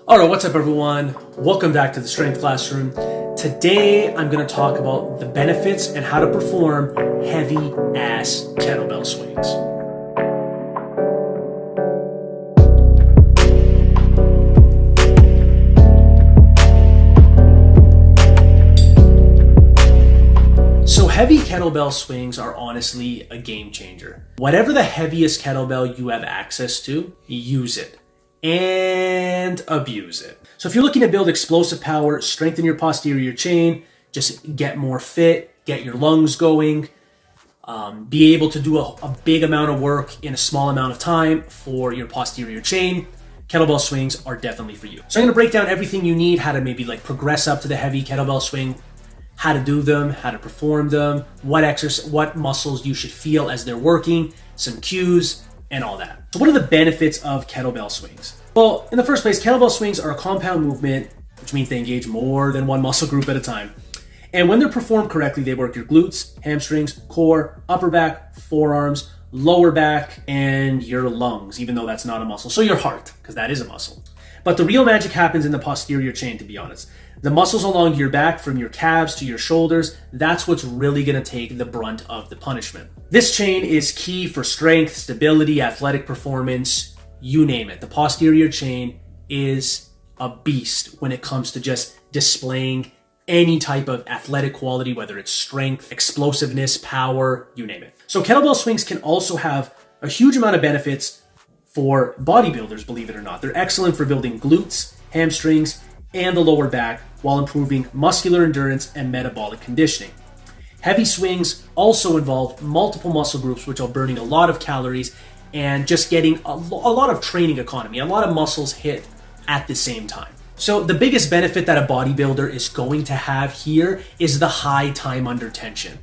All right, what's up everyone? Welcome back to the Strength Classroom. Today, I'm gonna talk about the benefits and how to perform heavy ass kettlebell swings. So heavy kettlebell swings are honestly a game changer. Whatever the heaviest kettlebell you have access to, use it and abuse it. So if you're looking to build explosive power, strengthen your posterior chain, just get more fit, get your lungs going, be able to do a big amount of work in a small amount of time for your posterior chain, kettlebell swings are definitely for you. So I'm gonna break down everything you need, how to maybe progress up to the heavy kettlebell swing, how to do them, how to perform them, what muscles you should feel as they're working, some cues, and all that. So what are the benefits of kettlebell swings? Well, in the first place, kettlebell swings are a compound movement, which means they engage more than one muscle group at a time. And when they're performed correctly, they work your glutes, hamstrings, core, upper back, forearms, lower back, and your lungs, even though that's not a muscle. So your heart, because that is a muscle. But the real magic happens in the posterior chain, to be honest. The muscles along your back, from your calves to your shoulders, that's what's really gonna take the brunt of the punishment. This chain is key for strength, stability, athletic performance, you name it. The posterior chain is a beast when it comes to just displaying any type of athletic quality, whether it's strength, explosiveness, power, you name it. So kettlebell swings can also have a huge amount of benefits for bodybuilders, believe it or not. They're excellent for building glutes, hamstrings, and the lower back while improving muscular endurance and metabolic conditioning. Heavy swings also involve multiple muscle groups, which are burning a lot of calories and just getting a lot of training economy, a lot of muscles hit at the same time. So the biggest benefit that a bodybuilder is going to have here is the high time under tension.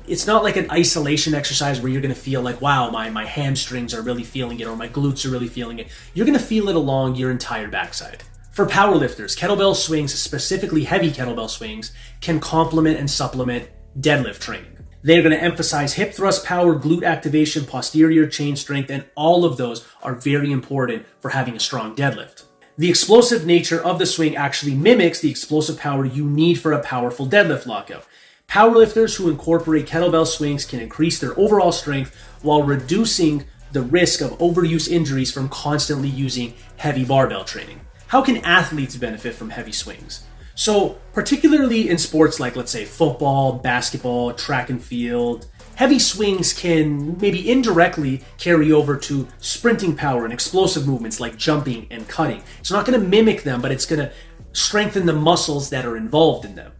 It's not like an isolation exercise where you're gonna feel like, wow, my hamstrings are really feeling it or my glutes are really feeling it. You're gonna feel it along your entire backside. For powerlifters, kettlebell swings, specifically heavy kettlebell swings, can complement and supplement deadlift training. They're going to emphasize hip thrust power, glute activation, posterior chain strength, and all of those are very important for having a strong deadlift. The explosive nature of the swing actually mimics the explosive power you need for a powerful deadlift lockout. Powerlifters who incorporate kettlebell swings can increase their overall strength while reducing the risk of overuse injuries from constantly using heavy barbell training. How can athletes benefit from heavy swings? So particularly in sports like, let's say, football, basketball, track and field, heavy swings can maybe indirectly carry over to sprinting power and explosive movements like jumping and cutting. It's not going to mimic them, but it's going to strengthen the muscles that are involved in them.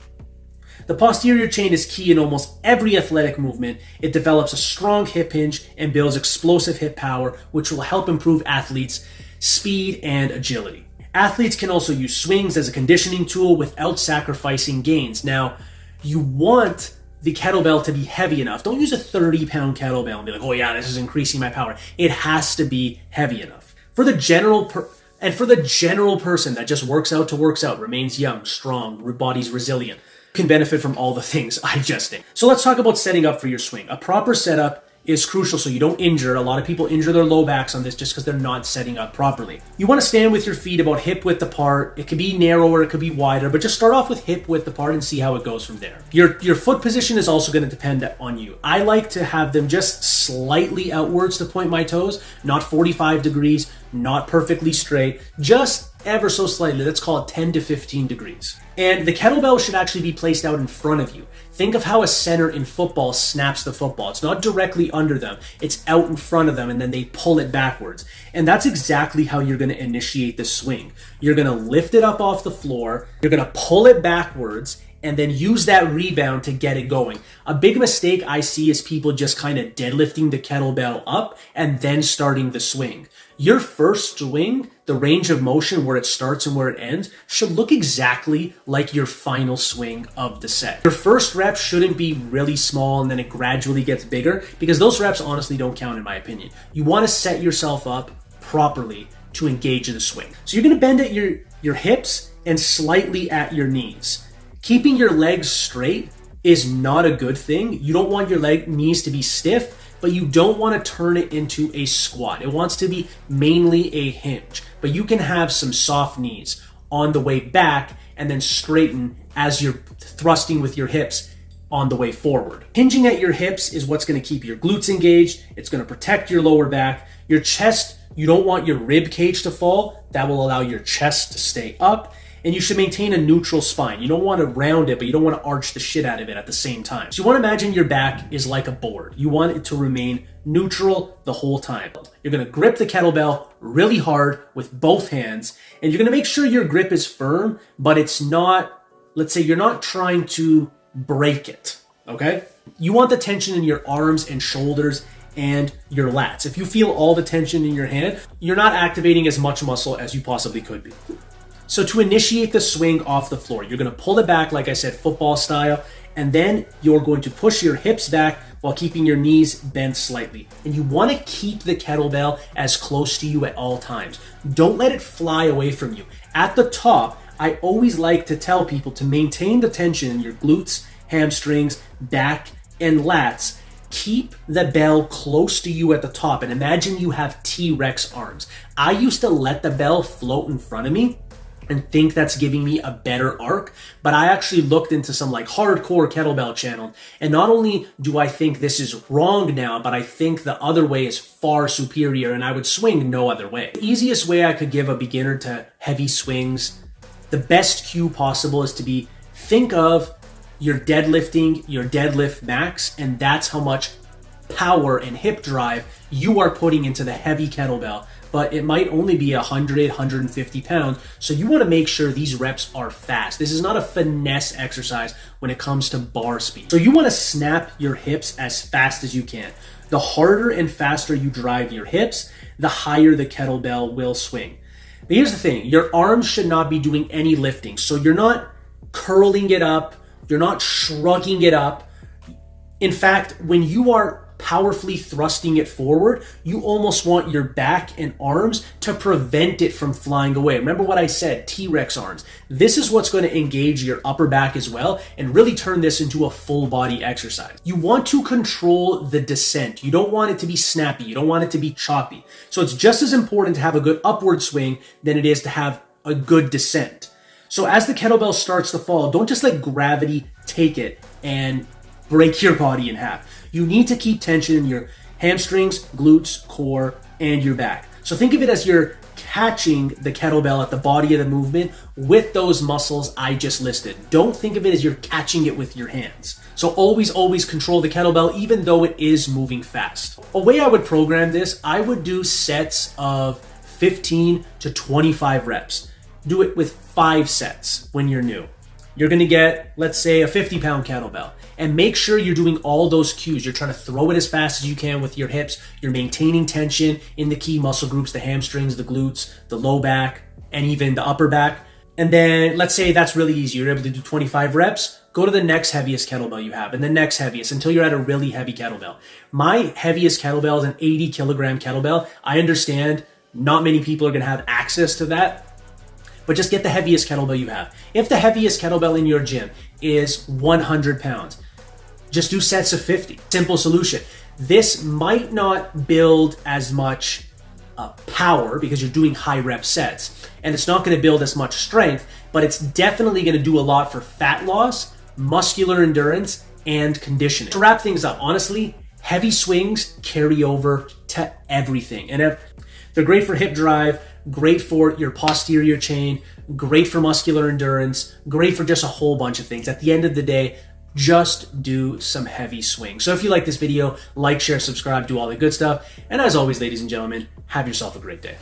The posterior chain is key in almost every athletic movement. It develops a strong hip hinge and builds explosive hip power, which will help improve athletes' speed and agility. Athletes can also use swings as a conditioning tool without sacrificing gains. Now, you want the kettlebell to be heavy enough. Don't use a 30-pound kettlebell and be like, oh yeah, this is increasing my power. It has to be heavy enough. For the general person that just works out, remains young, strong, body's resilient, can benefit from all the things I just named. So let's talk about setting up for your swing. A proper setup is crucial so you don't injure. A lot of people injure their low backs on this just because they're not setting up properly. You want to stand with your feet about hip width apart. It could be narrower, it could be wider, but just start off with hip width apart and see how it goes from there. Your foot position is also going to depend on you. I like to have them just slightly outwards to point my toes, not 45 degrees, not perfectly straight, just ever so slightly. Let's call it 10 to 15 degrees. And the kettlebell should actually be placed out in front of you. Think of how a center in football snaps the football. It's not directly under them, it's out in front of them, and then they pull it backwards. And that's exactly how you're going to initiate the swing. You're going to lift it up off the floor, you're going to pull it backwards, and then use that rebound to get it going. A big mistake I see is people just kind of deadlifting the kettlebell up and then starting the swing. Your first swing, the range of motion where it starts and where it ends, should look exactly like your final swing of the set. Your first rep shouldn't be really small and then it gradually gets bigger, because those reps honestly don't count in my opinion. You want to set yourself up properly to engage in the swing. So you're going to bend at your hips and slightly at your knees. Keeping your legs straight is not a good thing. You don't want your knees to be stiff but you don't want to turn it into a squat. It wants to be mainly a hinge, but you can have some soft knees on the way back and then straighten as you're thrusting with your hips on the way forward. Hinging at your hips is what's going to keep your glutes engaged. It's going to protect your lower back. Your chest, you don't want your rib cage to fall. That will allow your chest to stay up. And you should maintain a neutral spine. You don't want to round it, but you don't want to arch the shit out of it at the same time. So you want to imagine your back is like a board. You want it to remain neutral the whole time. You're going to grip the kettlebell really hard with both hands, and you're going to make sure your grip is firm, but it's not, let's say you're not trying to break it, okay? You want the tension in your arms and shoulders and your lats. If you feel all the tension in your hand, you're not activating as much muscle as you possibly could be. So to initiate the swing off the floor, you're going to pull it back, like I said, football style, and then you're going to push your hips back while keeping your knees bent slightly. And you want to keep the kettlebell as close to you at all times. Don't let it fly away from you. At the top, I always like to tell people to maintain the tension in your glutes, hamstrings, back, and lats. Keep the bell close to you at the top, and imagine you have T-Rex arms. I used to let the bell float in front of me and think that's giving me a better arc, but I actually looked into some like hardcore kettlebell channel, and not only do I think this is wrong now, but I think the other way is far superior, and I would swing no other way. The easiest way I could give a beginner to heavy swings, the best cue possible is to think of your deadlifting, your deadlift max, and that's how much power and hip drive you are putting into the heavy kettlebell. But it might only be 100, 150 pounds. So you want to make sure these reps are fast. This is not a finesse exercise when it comes to bar speed. So you want to snap your hips as fast as you can. The harder and faster you drive your hips, the higher the kettlebell will swing. But here's the thing, your arms should not be doing any lifting. So you're not curling it up, you're not shrugging it up. In fact, when you are powerfully thrusting it forward, you almost want your back and arms to prevent it from flying away. Remember what I said, T-Rex arms. This is what's going to engage your upper back as well and really turn this into a full body exercise. You want to control the descent. You don't want it to be snappy. You don't want it to be choppy. So it's just as important to have a good upward swing than it is to have a good descent. So as the kettlebell starts to fall, don't just let gravity take it and break your body in half. You need to keep tension in your hamstrings, glutes, core, and your back. So think of it as you're catching the kettlebell at the body of the movement with those muscles I just listed. Don't think of it as you're catching it with your hands. So always control the kettlebell even though it is moving fast. A way I would program this, I would do sets of 15 to 25 reps. Do it with 5 sets when you're new. You're gonna get, let's say, a 50-pound kettlebell. And make sure you're doing all those cues. You're trying to throw it as fast as you can with your hips. You're maintaining tension in the key muscle groups, the hamstrings, the glutes, the low back, and even the upper back. And then let's say that's really easy. You're able to do 25 reps. Go to the next heaviest kettlebell you have and the next heaviest until you're at a really heavy kettlebell. My heaviest kettlebell is an 80 kilogram kettlebell. I understand not many people are gonna have access to that, but just get the heaviest kettlebell you have. If the heaviest kettlebell in your gym is 100 pounds, just do sets of 50. Simple solution. This might not build as much power because you're doing high rep sets, and it's not going to build as much strength, but it's definitely going to do a lot for fat loss, muscular endurance, and conditioning. To wrap things up, honestly, heavy swings carry over to everything. And they're great for hip drive, great for your posterior chain, great for muscular endurance, great for just a whole bunch of things. At the end of the day, just do some heavy swings. So if you like this video, like, share, subscribe, do all the good stuff. And as always, ladies and gentlemen, have yourself a great day.